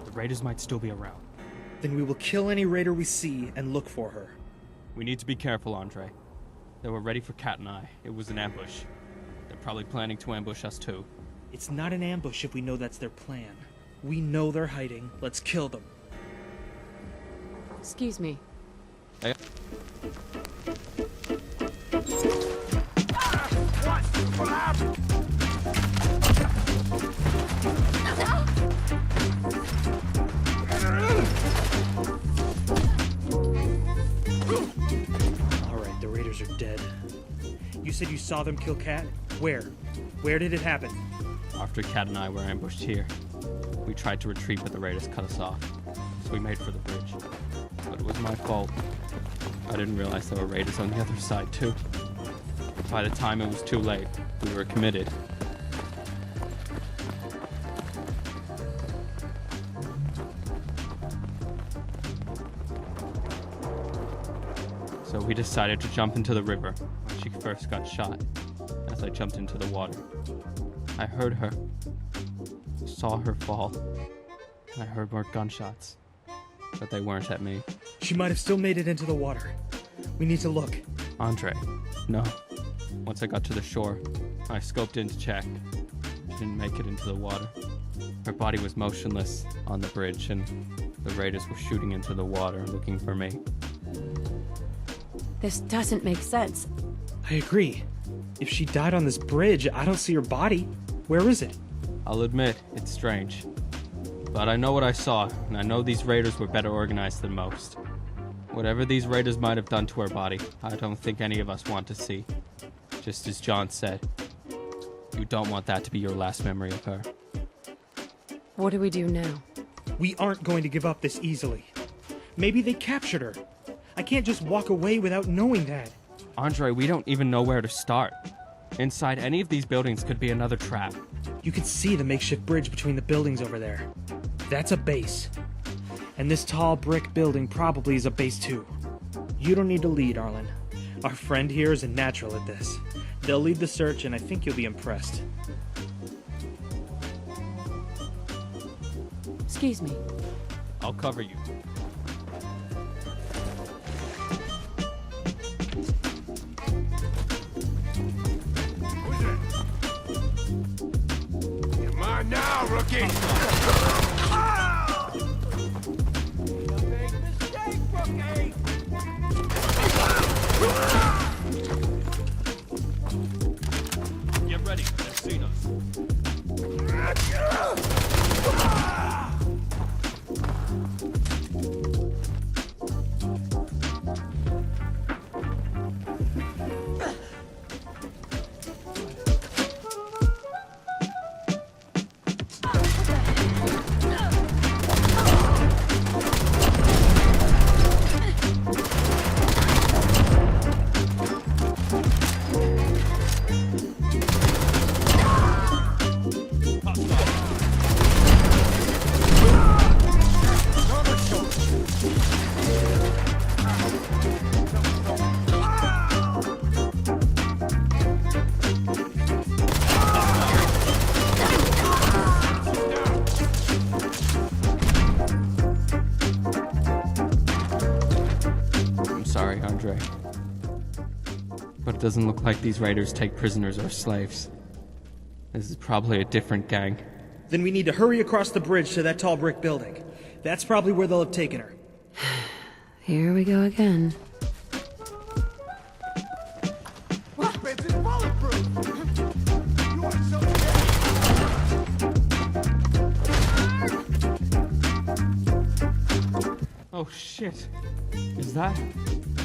The raiders might still be around. Then we will kill any raider we see and look for her. We need to be careful, Andre. They were ready for Kat and I. It was an ambush. They're probably planning to ambush us too. It's not an ambush if we know that's their plan. We know they're hiding. Let's kill them. Excuse me. Hey. What happened? Alright, the raiders are dead. You said you saw them kill Kat? Where? Where did it happen? After Kat and I were ambushed here, we tried to retreat, but the raiders cut us off. So we made for the bridge. But it was my fault. I didn't realize there were raiders on the other side too. By the time it was too late, we were committed. So we decided to jump into the river when she first got shot. As I jumped into the water, I heard her, saw her fall, and I heard more gunshots, but they weren't at me. She might have still made it into the water. We need to look. Andre, no. Once I got to the shore, I scoped in to check. She didn't make it into the water. Her body was motionless on the bridge, and the raiders were shooting into the water looking for me. This doesn't make sense. I agree. If she died on this bridge, I don't see her body. Where is it? I'll admit, it's strange. But I know what I saw, and I know these raiders were better organized than most. Whatever these raiders might have done to her body, I don't think any of us want to see. Just as John said, you don't want that to be your last memory of her. What do we do now? We aren't going to give up this easily. Maybe they captured her. I can't just walk away without knowing that. Andre, we don't even know where to start. Inside any of these buildings could be another trap. You can see the makeshift bridge between the buildings over there. That's a base. And this tall brick building probably is a base too. You don't need to lead, Arlen. Our friend here is a natural at this. They'll lead the search, and I think you'll be impressed. Excuse me. I'll cover you. Who's it? Come on now, rookie! Big mistake, rookie! Get ready, they've seen us. But it doesn't look like these raiders take prisoners or slaves. This is probably a different gang. Then we need to hurry across the bridge to that tall brick building. That's probably where they'll have taken her. Here we go again. This bitch is bulletproof! You want something? Oh shit. Is that?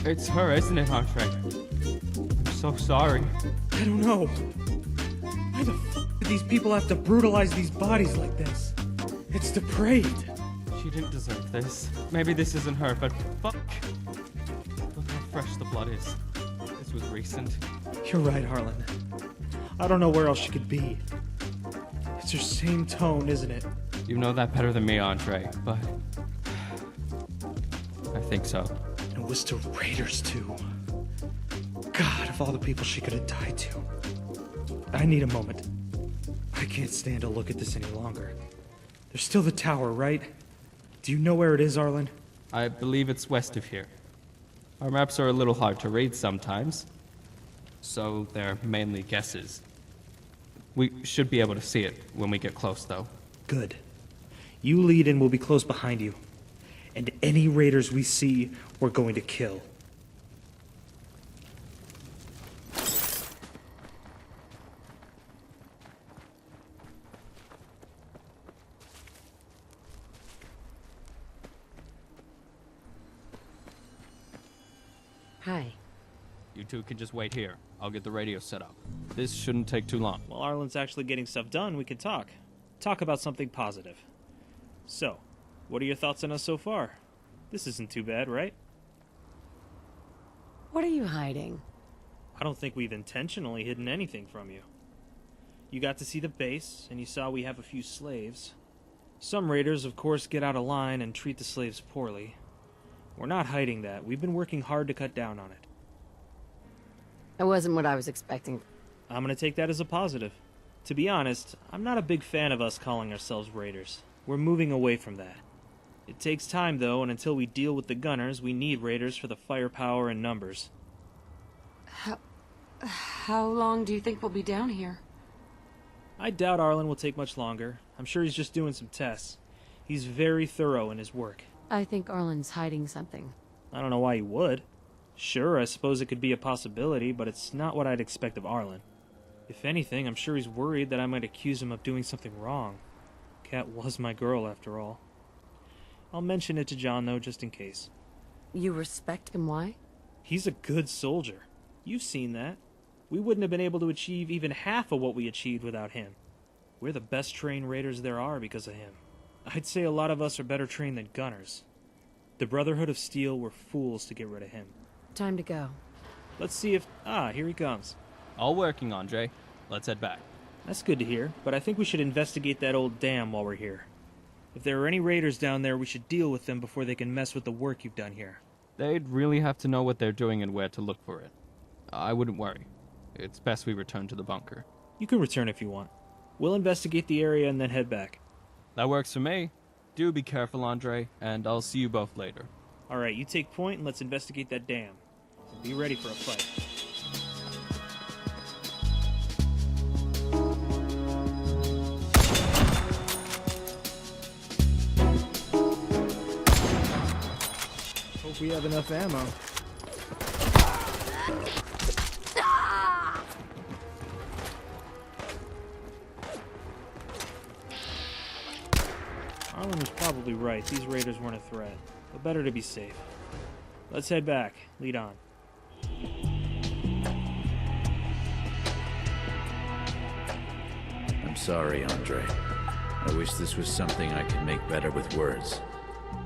It's her, isn't it, Andre? I'm so sorry. I don't know. Why the f did these people have to brutalize these bodies like this? It's depraved. She didn't deserve this. Maybe this isn't her, but fuck. Look how fresh the blood is. This was recent. You're right, Harlan. I don't know where else she could be. It's her same tone, isn't it? You know that better than me, Andre, but I think so. And it was to raiders, too. God, of all the people she could have died to. I need a moment. I can't stand to look at this any longer. There's still the tower, right? Do you know where it is, Arlen? I believe it's west of here. Our maps are a little hard to read sometimes, so they're mainly guesses. We should be able to see it when we get close, though. Good. You lead and we'll be close behind you. And any raiders we see, we're going to kill. Hi. You two can just wait here. I'll get the radio set up. This shouldn't take too long. While Arlen's actually getting stuff done, we can talk. Talk about something positive. So, what are your thoughts on us so far? This isn't too bad, right? What are you hiding? I don't think we've intentionally hidden anything from you. You got to see the base, and you saw we have a few slaves. Some raiders, of course, get out of line and treat the slaves poorly. We're not hiding that. We've been working hard to cut down on it. That wasn't what I was expecting. I'm gonna take that as a positive. To be honest, I'm not a big fan of us calling ourselves raiders. We're moving away from that. It takes time, though, and until we deal with the gunners, we need raiders for the firepower and numbers. How long do you think we'll be down here? I doubt Arlen will take much longer. I'm sure he's just doing some tests. He's very thorough in his work. I think Arlen's hiding something. I don't know why he would. Sure, I suppose it could be a possibility, but it's not what I'd expect of Arlen. If anything, I'm sure he's worried that I might accuse him of doing something wrong. Kat was my girl, after all. I'll mention it to John, though, just in case. You respect him, why? He's a good soldier. You've seen that. We wouldn't have been able to achieve even half of what we achieved without him. We're the best trained raiders there are because of him. I'd say a lot of us are better trained than gunners. The Brotherhood of Steel were fools to get rid of him. Time to go. Let's see if... here he comes. All working, Andre. Let's head back. That's good to hear, but I think we should investigate that old dam while we're here. If there are any raiders down there, we should deal with them before they can mess with the work you've done here. They'd really have to know what they're doing and where to look for it. I wouldn't worry. It's best we return to the bunker. You can return if you want. We'll investigate the area and then head back. That works for me. Do be careful, Andre, and I'll see you both later. Alright, you take point and let's investigate that dam. Be ready for a fight. Hope we have enough ammo. Arlen was probably right. These raiders weren't a threat, but better to be safe. Let's head back. Lead on. I'm sorry, Andre. I wish this was something I could make better with words,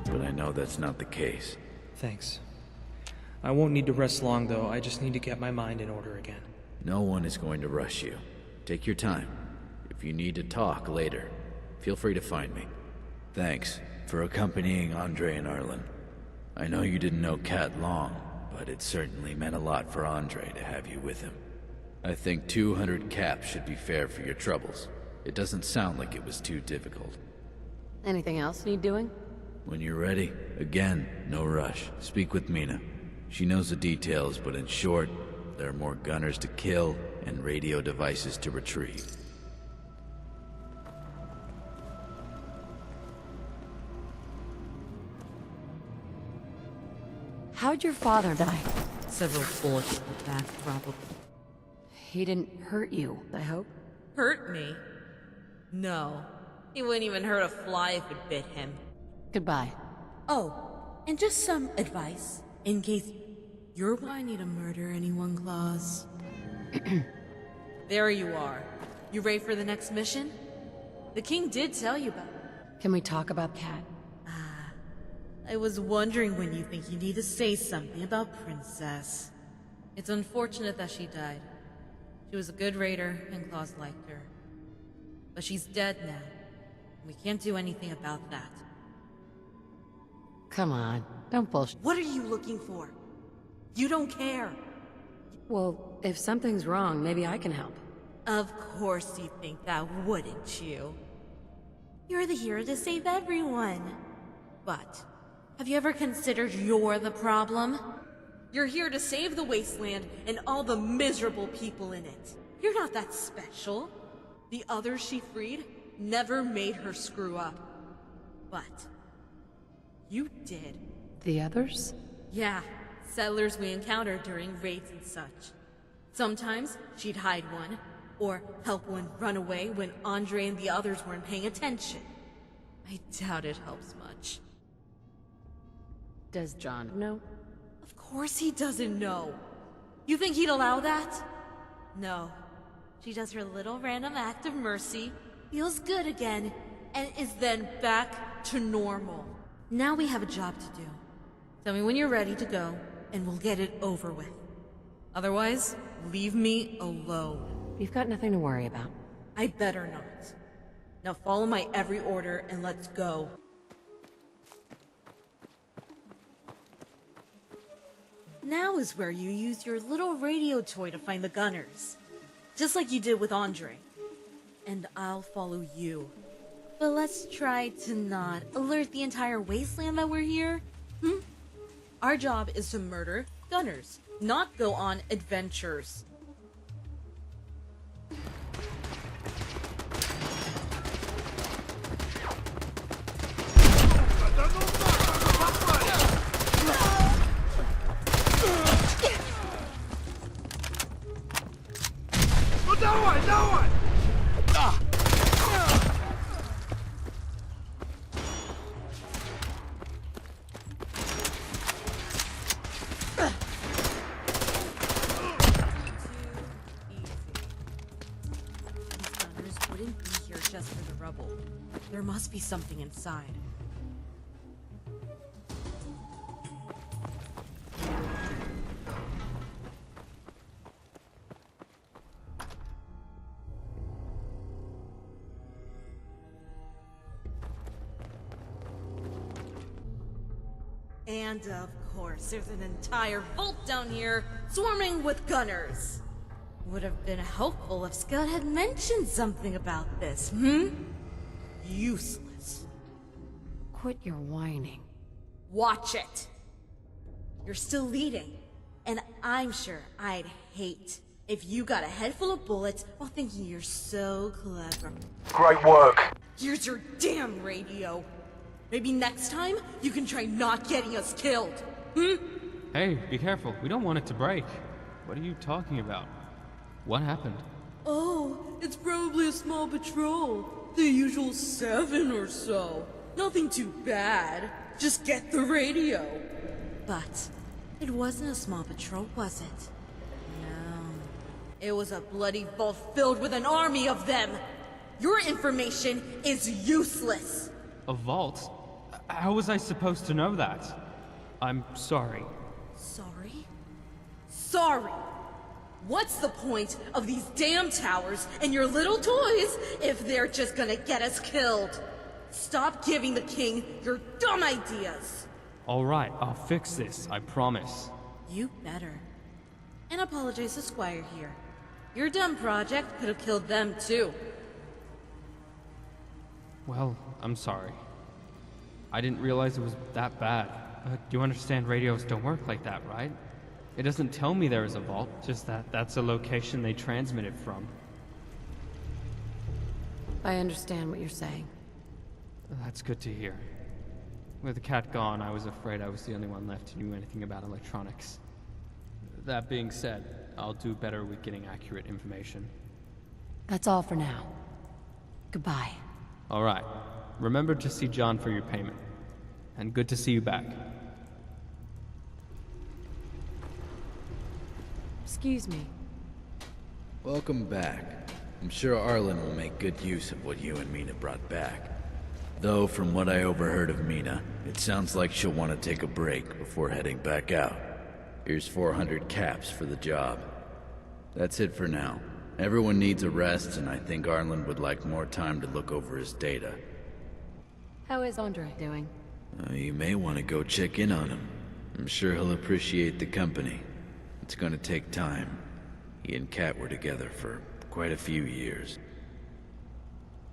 but I know that's not the case. Thanks. I won't need to rest long, though. I just need to get my mind in order again. No one is going to rush you. Take your time. If you need to talk later, feel free to find me. Thanks for accompanying Andre and Arlen. I know you didn't know Kat long, but it certainly meant a lot for Andre to have you with him. I think 200 caps should be fair for your troubles. It doesn't sound like it was too difficult. Anything else need doing? When you're ready, again, no rush. Speak with Mina. She knows the details, but in short, there are more gunners to kill and radio devices to retrieve. How'd your father die? Several bullets in the back, probably. He didn't hurt you, I hope? Hurt me? No. He wouldn't even hurt a fly if it bit him. Goodbye. Oh, and just some advice, in case you're... I need a murder anyone clause. There you are. You ready for the next mission? The king did tell you about it. Can we talk about Kat? I was wondering when you think you need to say something about Princess. It's unfortunate that she died. She was a good raider, and Claus liked her. But she's dead now. We can't do anything about that. Come on, don't bullshit. What are you looking for? You don't care. Well, if something's wrong, maybe I can help. Of course you think that, wouldn't you? You're the hero to save everyone. But have you ever considered you're the problem? You're here to save the wasteland and all the miserable people in it. You're not that special. The others she freed never made her screw up. But you did. The others? Yeah, settlers we encountered during raids and such. Sometimes she'd hide one, or help one run away when Andre and the others weren't paying attention. I doubt it helps much. Does John know? Of course he doesn't know. You think he'd allow that? No. She does her little random act of mercy, feels good again, and is then back to normal. Now we have a job to do. Tell me when you're ready to go, and we'll get it over with. Otherwise, leave me alone. You've got nothing to worry about. I better not. Now follow my every order and let's go. Now is where you use your little radio toy to find the gunners. Just like you did with Andre. And I'll follow you. But let's try to not alert the entire wasteland that we're here. Our job is to murder gunners, not go on adventures. Just for the rubble. There must be something inside. And of course, there's an entire vault down here swarming with gunners. Would have been helpful if Scott had mentioned something about this, Useless. Quit your whining. Watch it. You're still leading, and I'm sure I'd hate if you got a head full of bullets while thinking you're so clever. Great work. Here's your damn radio. Maybe next time you can try not getting us killed, Hey, be careful. We don't want it to break. What are you talking about? What happened? Oh, it's probably a small patrol. The usual 7 or so. Nothing too bad. Just get the radio. But it wasn't a small patrol, was it? No. It was a bloody vault filled with an army of them. Your information is useless. A vault? How was I supposed to know that? I'm sorry. Sorry? Sorry! What's the point of these damn towers and your little toys if they're just gonna get us killed? Stop giving the king your dumb ideas! Alright, I'll fix this, I promise. You better. And apologize to Squire here. Your dumb project could have killed them too. Well, I'm sorry. I didn't realize it was that bad. But you understand radios don't work like that, right? It doesn't tell me there is a vault, just that that's a location they transmit it from. I understand what you're saying. That's good to hear. With the cat gone, I was afraid I was the only one left who knew anything about electronics. That being said, I'll do better with getting accurate information. That's all for now. Goodbye. Alright. Remember to see John for your payment. And good to see you back. Excuse me. Welcome back. I'm sure Arlen will make good use of what you and Mina brought back. Though, from what I overheard of Mina, it sounds like she'll want to take a break before heading back out. Here's 400 caps for the job. That's it for now. Everyone needs a rest, and I think Arlen would like more time to look over his data. How is Andre doing? You may want to go check in on him. I'm sure he'll appreciate the company. It's gonna take time. He and Kat were together for quite a few years.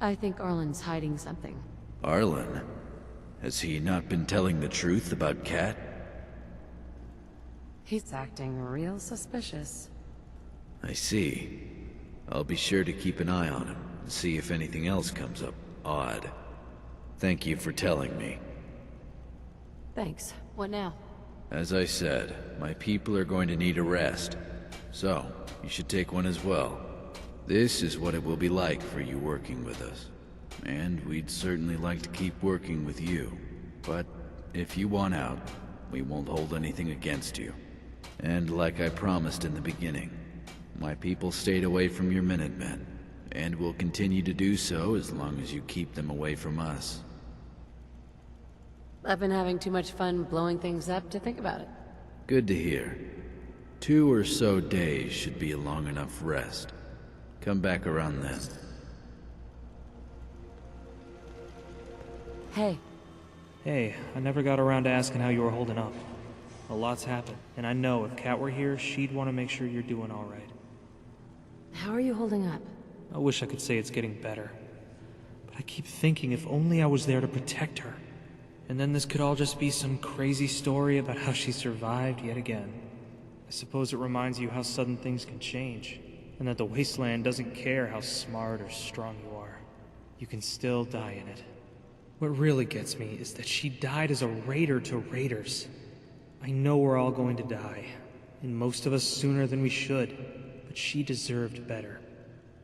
I think Arlen's hiding something. Arlen? Has he not been telling the truth about Kat? He's acting real suspicious. I see. I'll be sure to keep an eye on him and see if anything else comes up odd. Thank you for telling me. Thanks. What now? As I said, my people are going to need a rest. So, you should take one as well. This is what it will be like for you working with us. And we'd certainly like to keep working with you. But if you want out, we won't hold anything against you. And like I promised in the beginning, my people stayed away from your Minutemen, and will continue to do so as long as you keep them away from us. I've been having too much fun blowing things up to think about it. Good to hear. 2 or so days should be a long enough rest. Come back around then. Hey, Hey, I never got around to asking how you were holding up. A lot's happened, and I know if Kat were here, she'd want to make sure you're doing all right. how are you holding up? I wish I could say it's getting better. But I keep thinking if only I was there to protect her. And then this could all just be some crazy story about how she survived yet again. I suppose it reminds you how sudden things can change, and that the wasteland doesn't care how smart or strong you are. You can still die in it. What really gets me is that she died as a raider to raiders. I know we're all going to die, and most of us sooner than we should, but she deserved better.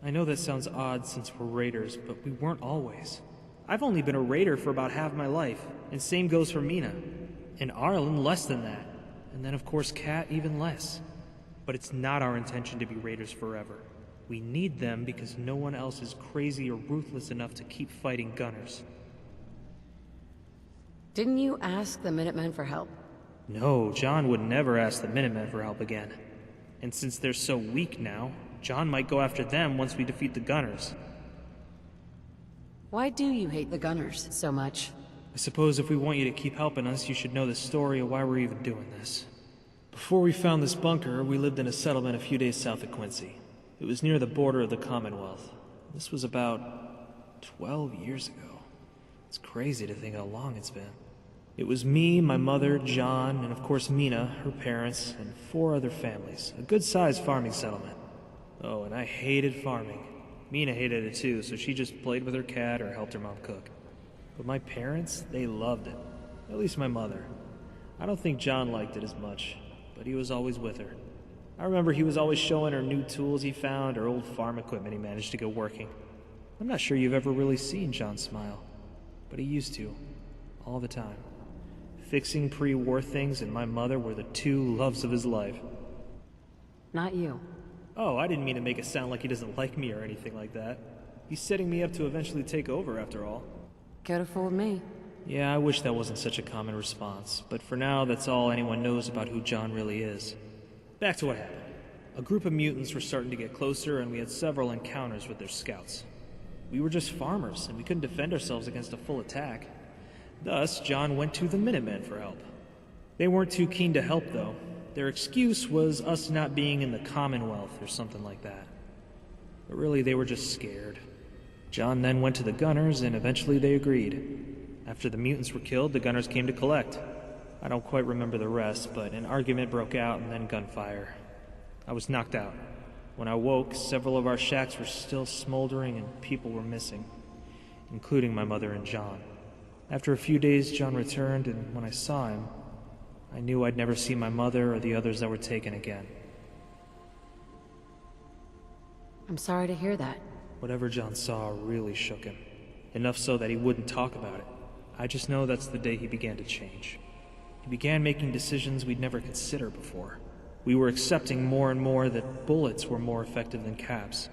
I know that sounds odd since we're raiders, but we weren't always. I've only been a raider for about half my life, and same goes for Mina. And Arlen less than that, and then of course Kat even less. But it's not our intention to be raiders forever. We need them because no one else is crazy or ruthless enough to keep fighting gunners. Didn't you ask the Minutemen for help? No, John would never ask the Minutemen for help again. And since they're so weak now, John might go after them once we defeat the gunners. Why do you hate the Gunners so much? I suppose if we want you to keep helping us, you should know the story of why we're even doing this. Before we found this bunker, we lived in a settlement a few days south of Quincy. It was near the border of the Commonwealth. This was about 12 years ago. It's crazy to think how long it's been. It was me, my mother, John, and of course Mina, her parents, and 4 other families. A good-sized farming settlement. Oh, and I hated farming. Mina hated it too, so she just played with her cat or helped her mom cook. But my parents, they loved it. At least my mother. I don't think John liked it as much, but he was always with her. I remember he was always showing her new tools he found or old farm equipment he managed to get working. I'm not sure you've ever really seen John smile, but he used to, all the time. Fixing pre-war things and my mother were the 2 loves of his life. Not you. Oh, I didn't mean to make it sound like he doesn't like me or anything like that. He's setting me up to eventually take over, after all. Could have fooled me. Yeah, I wish that wasn't such a common response, but for now, that's all anyone knows about who John really is. Back to what happened. A group of mutants were starting to get closer, and we had several encounters with their scouts. We were just farmers, and we couldn't defend ourselves against a full attack. Thus, John went to the Minutemen for help. They weren't too keen to help, though. Their excuse was us not being in the Commonwealth or something like that. But really, they were just scared. John then went to the Gunners, and eventually they agreed. After the mutants were killed, the Gunners came to collect. I don't quite remember the rest, but an argument broke out and then gunfire. I was knocked out. When I woke, several of our shacks were still smoldering and people were missing, including my mother and John. After a few days, John returned, and when I saw him, I knew I'd never see my mother or the others that were taken again. I'm sorry to hear that. Whatever John saw really shook him. Enough so that he wouldn't talk about it. I just know that's the day he began to change. He began making decisions we'd never considered before. We were accepting more and more that bullets were more effective than caps.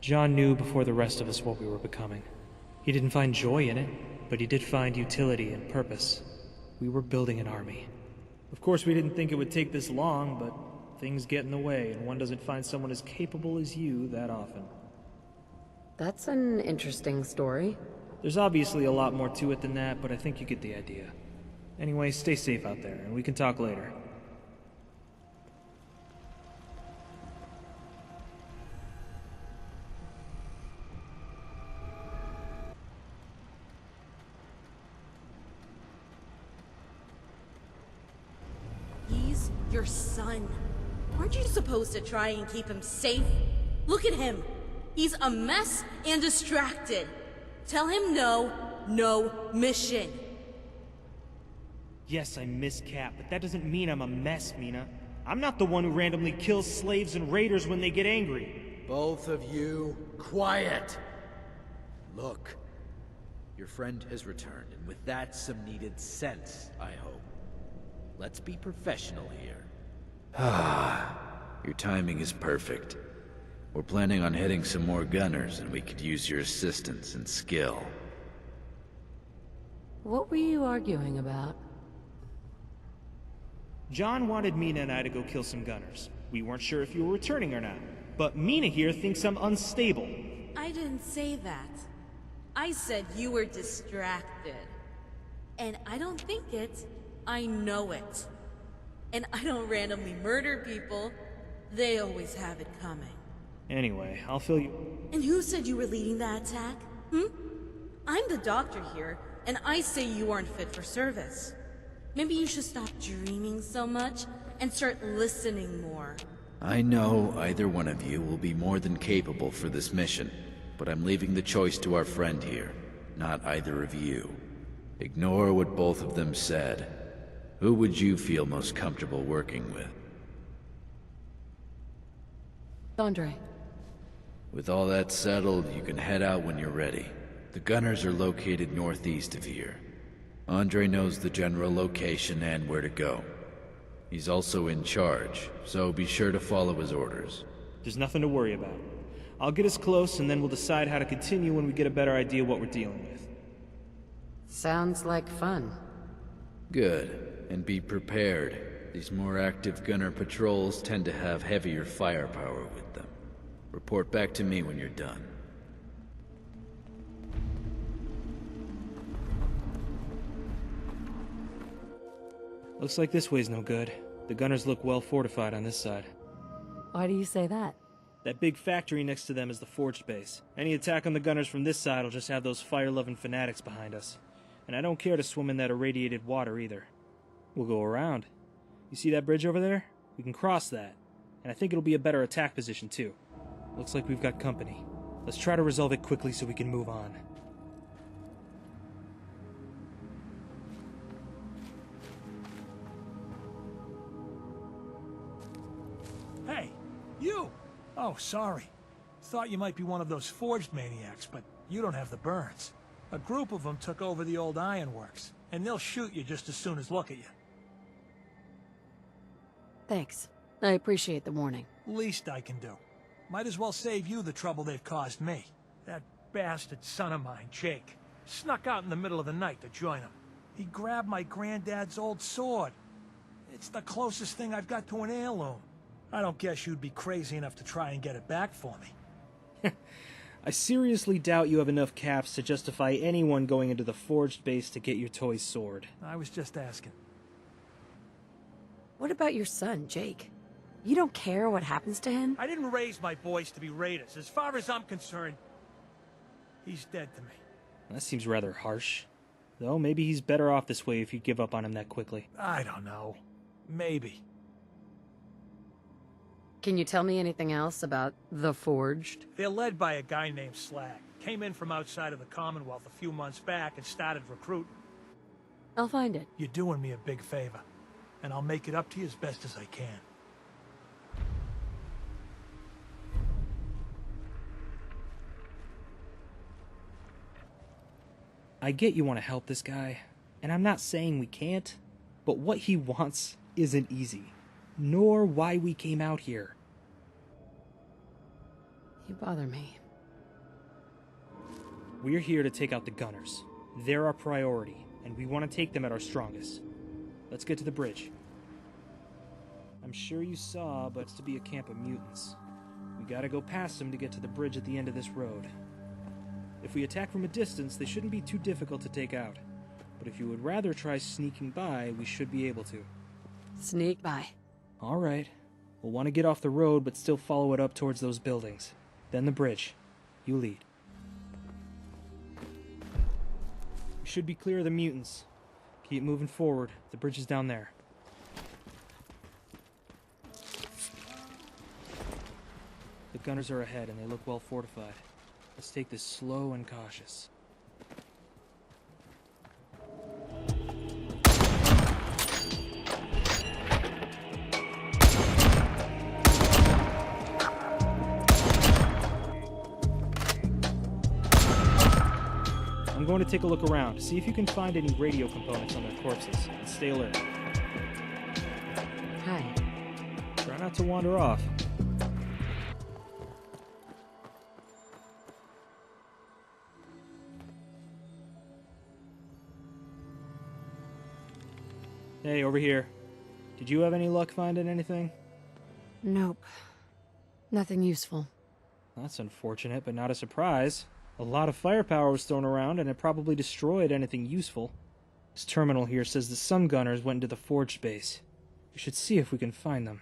John knew before the rest of us what we were becoming. He didn't find joy in it, but he did find utility and purpose. We were building an army. Of course, we didn't think it would take this long, but things get in the way, and one doesn't find someone as capable as you that often. That's an interesting story. There's obviously a lot more to it than that, but I think you get the idea. Anyway, stay safe out there, and we can talk later. It's your son. Aren't you supposed to try and keep him safe? Look at him. He's a mess and distracted. Tell him no mission. Yes, I miss Cap, but that doesn't mean I'm a mess, Mina. I'm not the one who randomly kills slaves and raiders when they get angry. Both of you, quiet! Look, your friend has returned, and with that, some needed sense, I hope. Let's be professional here. Your timing is perfect. We're planning on hitting some more gunners, and we could use your assistance and skill. What were you arguing about? John wanted Mina and I to go kill some gunners. We weren't sure if you were returning or not. But Mina here thinks I'm unstable. I didn't say that. I said you were distracted. And I don't think it, I know it. And I don't randomly murder people. They always have it coming. Anyway, I'll fill you... And who said you were leading that attack? I'm the doctor here, and I say you aren't fit for service. Maybe you should stop dreaming so much and start listening more. I know either one of you will be more than capable for this mission, but I'm leaving the choice to our friend here, not either of you. Ignore what both of them said. Who would you feel most comfortable working with? Andre. With all that settled, you can head out when you're ready. The gunners are located northeast of here. Andre knows the general location and where to go. He's also in charge, so be sure to follow his orders. There's nothing to worry about. I'll get us close, and then we'll decide how to continue when we get a better idea what we're dealing with. Sounds like fun. Good, and be prepared. These more active gunner patrols tend to have heavier firepower with them. Report back to me when you're done. Looks like this way's no good. The gunners look well fortified on this side. Why do you say that? That big factory next to them is the Forged base. Any attack on the gunners from this side will just have those fire-loving fanatics behind us. And I don't care to swim in that irradiated water either. We'll go around. You see that bridge over there? We can cross that. And I think it'll be a better attack position too. Looks like we've got company. Let's try to resolve it quickly so we can move on. Hey, you! Oh, sorry. Thought you might be one of those forged maniacs, but you don't have the burns. A group of them took over the old ironworks, and they'll shoot you just as soon as look at you. Thanks. I appreciate the warning. Least I can do. Might as well save you the trouble they've caused me. That bastard son of mine, Jake, snuck out in the middle of the night to join him. He grabbed my granddad's old sword. It's the closest thing I've got to an heirloom. I don't guess you'd be crazy enough to try and get it back for me. I seriously doubt you have enough caps to justify anyone going into the Forged base to get your toy sword. I was just asking. What about your son, Jake? You don't care what happens to him? I didn't raise my boys to be raiders. As far as I'm concerned, he's dead to me. That seems rather harsh. Though maybe he's better off this way if you give up on him that quickly. I don't know. Maybe. Can you tell me anything else about the Forged? They're led by a guy named Slag. Came in from outside of the Commonwealth a few months back and started recruiting. I'll find it. You're doing me a big favor, and I'll make it up to you as best as I can. I get you want to help this guy, and I'm not saying we can't, but what he wants isn't easy, nor why we came out here. You bother me. We're here to take out the gunners. They're our priority, and we want to take them at our strongest. Let's get to the bridge. I'm sure you saw, but it's to be a camp of mutants. We gotta go past them to get to the bridge at the end of this road. If we attack from a distance, they shouldn't be too difficult to take out. But if you would rather try sneaking by, we should be able to. Sneak by. Alright. We'll want to get off the road, but still follow it up towards those buildings. Then the bridge. You lead. We should be clear of the mutants. Keep moving forward. The bridge is down there. gunners are ahead and they look well fortified. Let's take this slow and cautious. I'm going to take a look around, see if you can find any radio components on their corpses, and stay alert. Hi. Try not to wander off. Hey, over here. Did you have any luck finding anything? Nope. Nothing useful. That's unfortunate, but not a surprise. A lot of firepower was thrown around, and it probably destroyed anything useful. This terminal here says the Sun Gunners went into the Forge base. We should see if we can find them.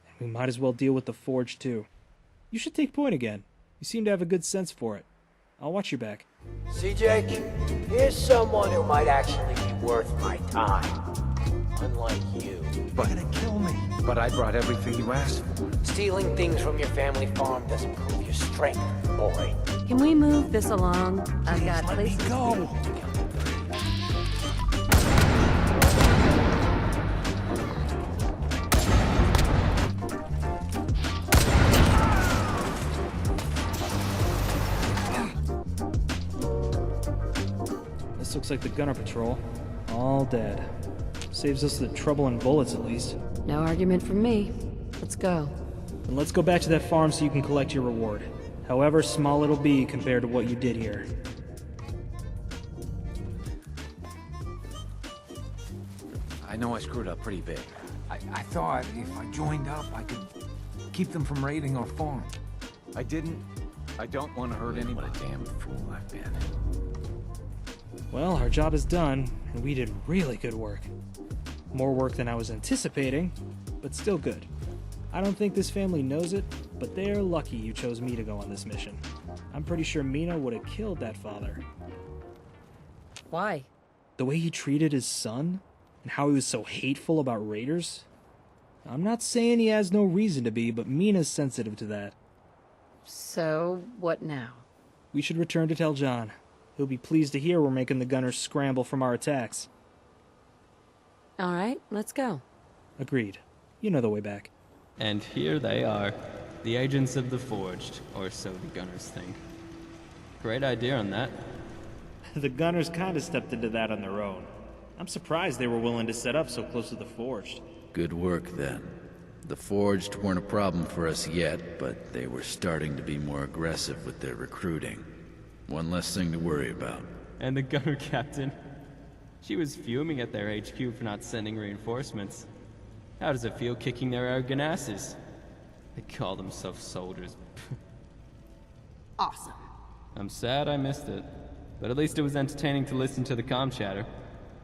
And we might as well deal with the Forge, too. You should take point again. You seem to have a good sense for it. I'll watch your back. See, Jake? Here's someone who might actually be worth my time. Unlike you. You're gonna kill me. But I brought everything you asked for. Stealing things from your family farm doesn't prove your strength, boy. Can we move this along? I've got Let me places. go. This looks like the Gunner Patrol. All dead. Saves us the trouble and bullets, at least. No argument from me. Let's go. And let's go back to that farm so you can collect your reward. However small it'll be compared to what you did here. I know I screwed up pretty big. I thought if I joined up, I could keep them from raiding our farm. I didn't. I don't want to hurt anyone. What a damn fool I've been. Well, our job is done, and we did really good work. More work than I was anticipating, but still good. I don't think this family knows it, but they're lucky you chose me to go on this mission. I'm pretty sure Mina would have killed that father. Why? The way he treated his son, and how he was so hateful about raiders. I'm not saying he has no reason to be, but Mina's sensitive to that. So, what now? We should return to tell John. He'll be pleased to hear we're making the Gunners scramble from our attacks. All right, let's go. Agreed. You know the way back. And here they are, the agents of the Forged, or so the Gunners think. Great idea on that. The Gunners kind of stepped into that on their own. I'm surprised they were willing to set up so close to the Forged. Good work, then. The Forged weren't a problem for us yet, but they were starting to be more aggressive with their recruiting. One less thing to worry about. And the gunner captain. She was fuming at their HQ for not sending reinforcements. How does it feel kicking their arrogant asses? They call themselves soldiers. Awesome. I'm sad I missed it, but at least it was entertaining to listen to the comm chatter.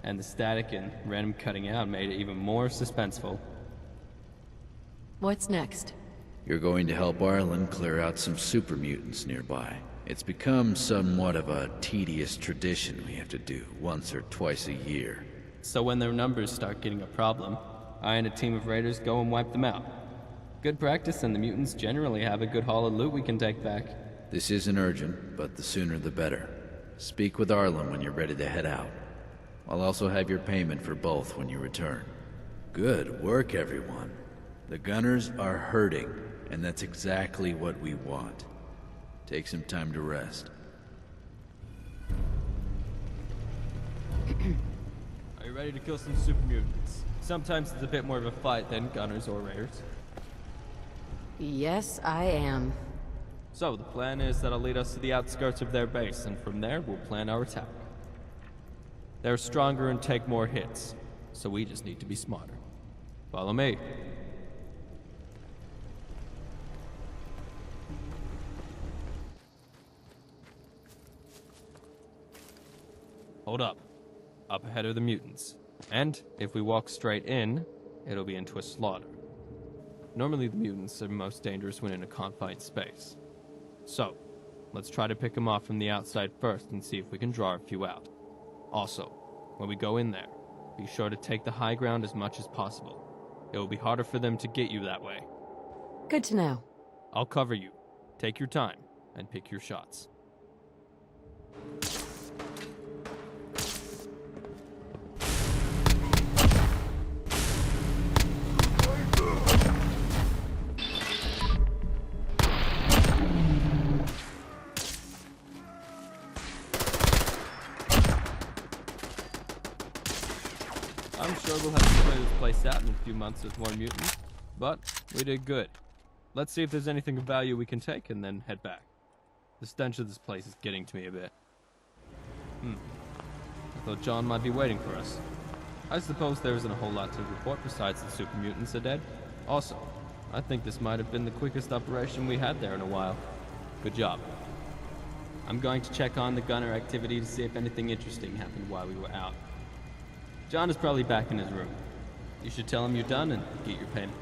And the static and random cutting out made it even more suspenseful. What's next? You're going to help Arlen clear out some super mutants nearby. It's become somewhat of a tedious tradition we have to do once or twice a year. So when their numbers start getting a problem, I and a team of raiders go and wipe them out. Good practice, and the mutants generally have a good haul of loot we can take back. This isn't urgent, but the sooner the better. Speak with Arlen when you're ready to head out. I'll also have your payment for both when you return. Good work, everyone. The Gunners are hurting, and that's exactly what we want. Take some time to rest. Are you ready to kill some super mutants? Sometimes it's a bit more of a fight than Gunners or Raiders. Yes, I am. So the plan is that I'll lead us to the outskirts of their base, and from there we'll plan our attack. They're stronger and take more hits, so we just need to be smarter. Follow me. Hold up. Up ahead are the mutants. And if we walk straight in, it'll be into a slaughter. Normally the mutants are most dangerous when in a confined space. So, let's try to pick them off from the outside first and see if we can draw a few out. Also, when we go in there, be sure to take the high ground as much as possible. It will be harder for them to get you that way. Good to know. I'll cover you. Take your time and pick your shots. I'm sure we'll have to play this place out in a few months with more mutants, but we did good. Let's see if there's anything of value we can take and then head back. The stench of this place is getting to me a bit. I thought John might be waiting for us. I suppose there isn't a whole lot to report besides the super mutants are dead. Also, I think this might have been the quickest operation we had there in a while. Good job. I'm going to check on the gunner activity to see if anything interesting happened while we were out. John is probably back in his room. You should tell him you're done and get your payment.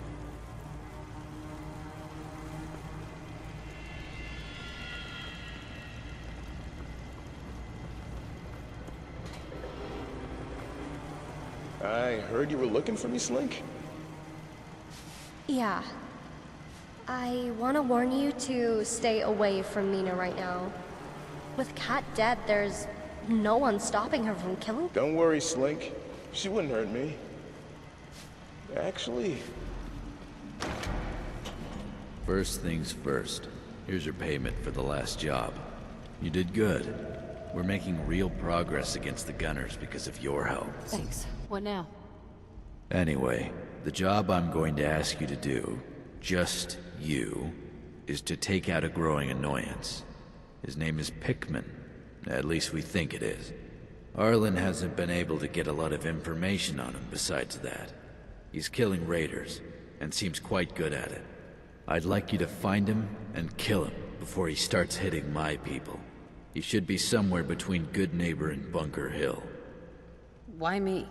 I heard you were looking for me, Slink? Yeah. I want to warn you to stay away from Mina right now. With Kat dead, there's no one stopping her from killing. Don't worry, Slink. She wouldn't hurt me. Actually... First things first. Here's your payment for the last job. You did good. We're making real progress against the gunners because of your help. Thanks. What now? Anyway, the job I'm going to ask you to do, just you, is to take out a growing annoyance. His name is Pickman. At least we think it is. Arlen hasn't been able to get a lot of information on him besides that. He's killing raiders, and seems quite good at it. I'd like you to find him and kill him before he starts hitting my people. He should be somewhere between Good Neighbor and Bunker Hill. Why me?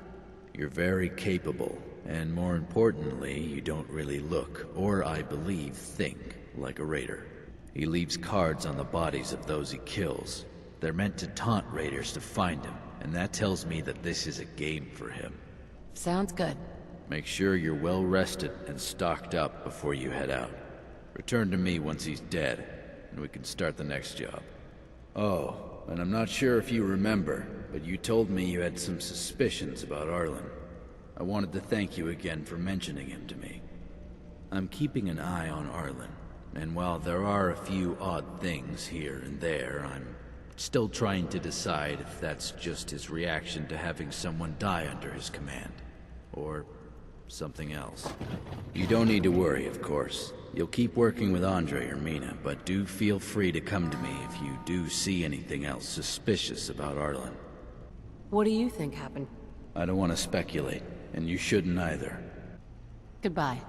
You're very capable, and more importantly, you don't really look, or I believe think, like a raider. He leaves cards on the bodies of those he kills. They're meant to taunt raiders to find him, and that tells me that this is a game for him. Sounds good. Make sure you're well rested and stocked up before you head out. Return to me once he's dead, and we can start the next job. Oh, and I'm not sure if you remember, but you told me you had some suspicions about Arlen. I wanted to thank you again for mentioning him to me. I'm keeping an eye on Arlen, and while there are a few odd things here and there, I'm still trying to decide if that's just his reaction to having someone die under his command, or something else. You don't need to worry, of course. You'll keep working with Andre or Mina, but do feel free to come to me if you do see anything else suspicious about Arlen. What do you think happened? I don't want to speculate, and you shouldn't either. Goodbye.